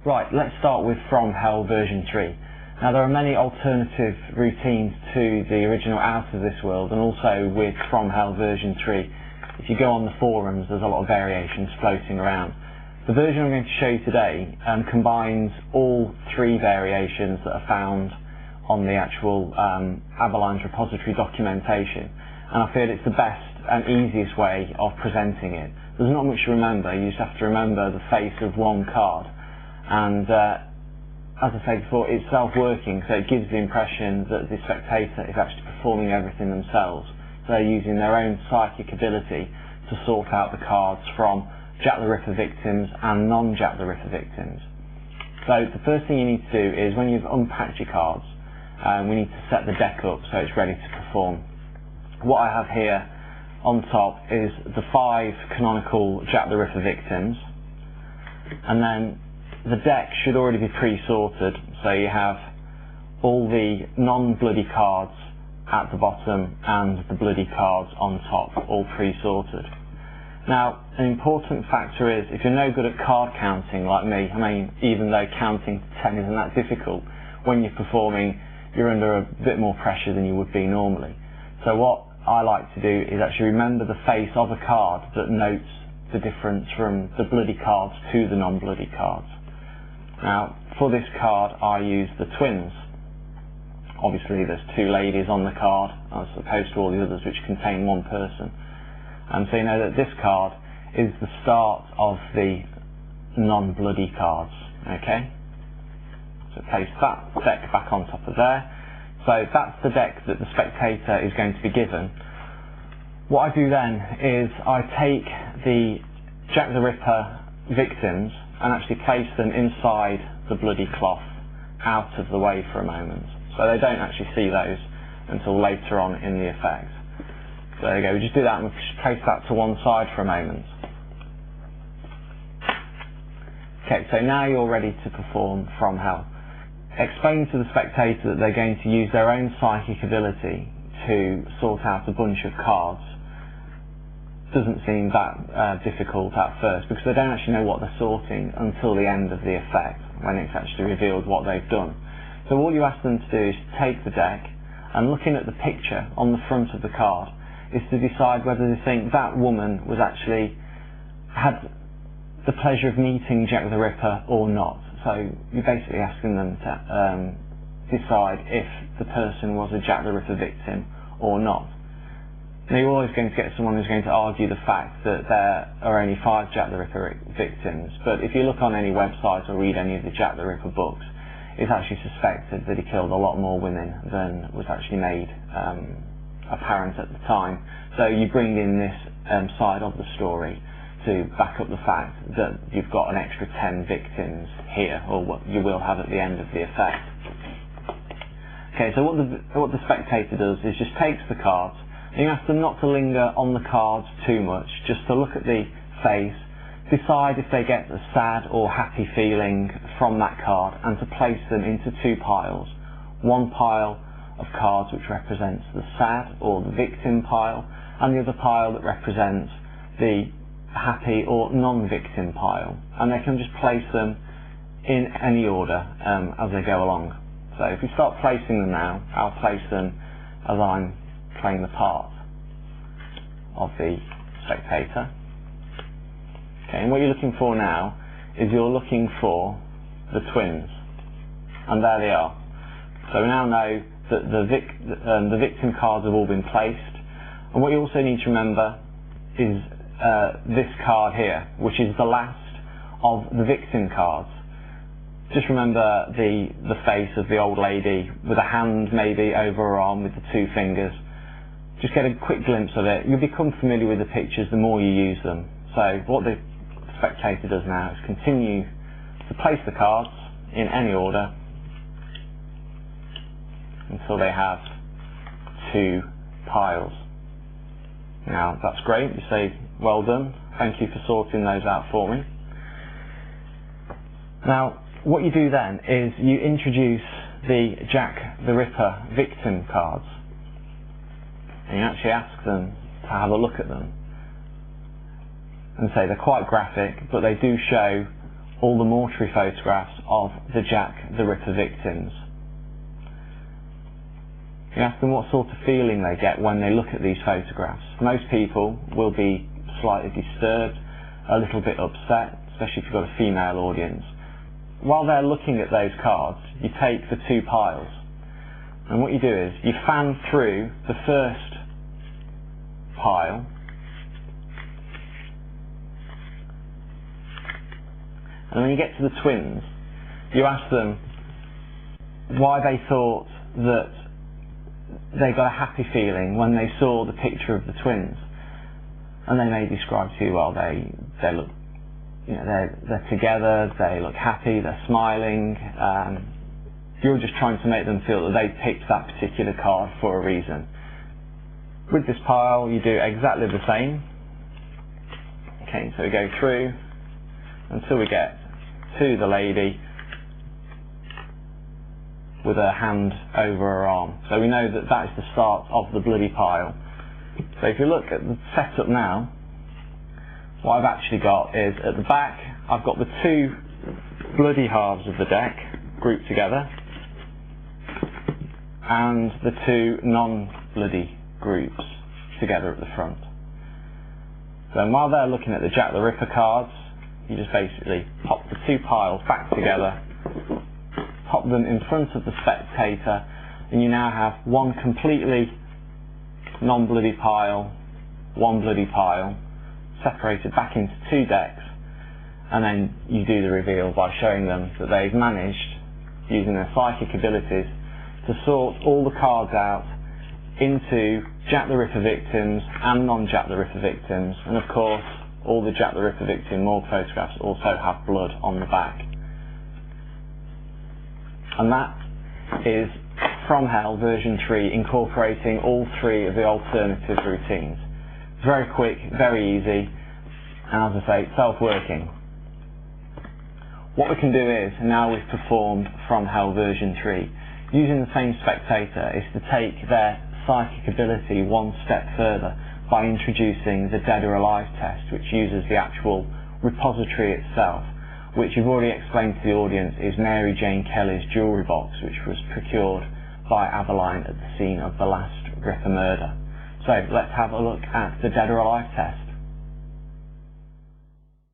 Right, let's start with From Hell version 3. Now there are many alternative routines to the original Out of This World, and also with From Hell version 3. If you go on the forums, there's a lot of variations floating around. The version I'm going to show you today combines all three variations that are found on the actual Avalanche repository documentation, and I feel it's the best and easiest way of presenting it. There's not much to remember. You just have to remember the face of one card, and as I said before, it's self-working, so it gives the impression that the spectator is actually performing everything themselves. So they're using their own psychic ability to sort out the cards from Jack the Ripper victims and non-Jack the Ripper victims. So the first thing you need to do is, when you've unpacked your cards, we need to set the deck up so it's ready to perform. What I have here on top is the 5 canonical Jack the Ripper victims, and then the deck should already be pre-sorted, so you have all the non-bloody cards at the bottom and the bloody cards on top, all pre-sorted. Now, an important factor is, if you're no good at card counting like me, I mean, even though counting to 10 isn't that difficult, when you're performing, you're under a bit more pressure than you would be normally. So what I like to do is actually remember the face of a card that notes the difference from the bloody cards to the non-bloody cards. Now, for this card, I use the twins. Obviously, there's 2 ladies on the card, as opposed to all the others which contain 1 person. And so you know that this card is the start of the non-bloody cards. Okay? So place that deck back on top of there. So that's the deck that the spectator is going to be given. What I do then is I take the Jack the Ripper victims and actually place them inside the bloody cloth, out of the way for a moment, so they don't actually see those until later on in the effect. So there you go, we just do that and we just place that to one side for a moment. Okay, so now you're ready to perform From Hell. Explain to the spectator that they're going to use their own psychic ability to sort out a bunch of cards doesn't seem that difficult at first, because they don't actually know what they're sorting until the end of the effect, when it's actually revealed what they've done. So all you ask them to do is take the deck, and looking at the picture on the front of the card is to decide whether they think that woman was actually had the pleasure of meeting Jack the Ripper or not. So you're basically asking them to decide if the person was a Jack the Ripper victim or not. Now, you're always going to get someone who's going to argue the fact that there are only 5 Jack the Ripper victims, but if you look on any website or read any of the Jack the Ripper books, it's actually suspected that he killed a lot more women than was actually made apparent at the time. So you bring in this side of the story to back up the fact that you've got an extra 10 victims here, or what you will have at the end of the effect. Okay, so what the spectator does is just takes the cards. You ask them not to linger on the cards too much, just to look at the face, decide if they get a sad or happy feeling from that card, and to place them into 2 piles. One pile of cards which represents the sad or the victim pile, and the other pile that represents the happy or non-victim pile. And they can just place them in any order as they go along. So if we start placing them now, I'll place them as I'm playing the part of the spectator. Okay, and what you're looking for now is you're looking for the twins, and there they are. So we now know that the victim cards have all been placed, and what you also need to remember is this card here, which is the last of the victim cards. Just remember the face of the old lady with a hand maybe over her arm with the 2 fingers. Just get a quick glimpse of it. You'll become familiar with the pictures the more you use them. So what the spectator does now is continue to place the cards in any order until they have 2 piles. Now that's great. You say, well done, thank you for sorting those out for me. Now what you do then is you introduce the Jack the Ripper victim cards, and you actually ask them to have a look at them and say they're quite graphic, but they do show all the mortuary photographs of the Jack the Ripper victims. You ask them what sort of feeling they get when they look at these photographs. Most people will be slightly disturbed, a little bit upset, especially if you've got a female audience. While they're looking at those cards, you take the two piles, and what you do is you fan through the first pile, and when you get to the twins, you ask them why they thought that they got a happy feeling when they saw the picture of the twins, and they may describe to you, well, they look, you know, they're together, they look happy, they're smiling. You're just trying to make them feel that they picked that particular card for a reason. With this pile, you do exactly the same. Okay, so we go through until we get to the lady with her hand over her arm. So we know that that is the start of the bloody pile. So if you look at the setup now, what I've actually got is at the back, I've got the two bloody halves of the deck grouped together, and the two non-bloody groups together at the front. So while they're looking at the Jack the Ripper cards, you just basically pop the two piles back together, pop them in front of the spectator, and you now have one completely non-bloody pile, one bloody pile, separated back into two decks, and then you do the reveal by showing them that they've managed, using their psychic abilities, to sort all the cards out into Jack the Ripper victims and non-Jack the Ripper victims, and of course all the Jack the Ripper victim morgue photographs also have blood on the back. And that is From Hell version 3, incorporating all three of the alternative routines. Very quick, very easy, and as I say, self-working. What we can do is, now we've performed From Hell version 3, using the same spectator is to take their psychic ability one step further by introducing the Dead or Alive test, which uses the actual repository itself, which you've already explained to the audience is Mary Jane Kelly's jewellery box, which was procured by Aveline at the scene of the last Ripper murder. So let's have a look at the Dead or Alive test.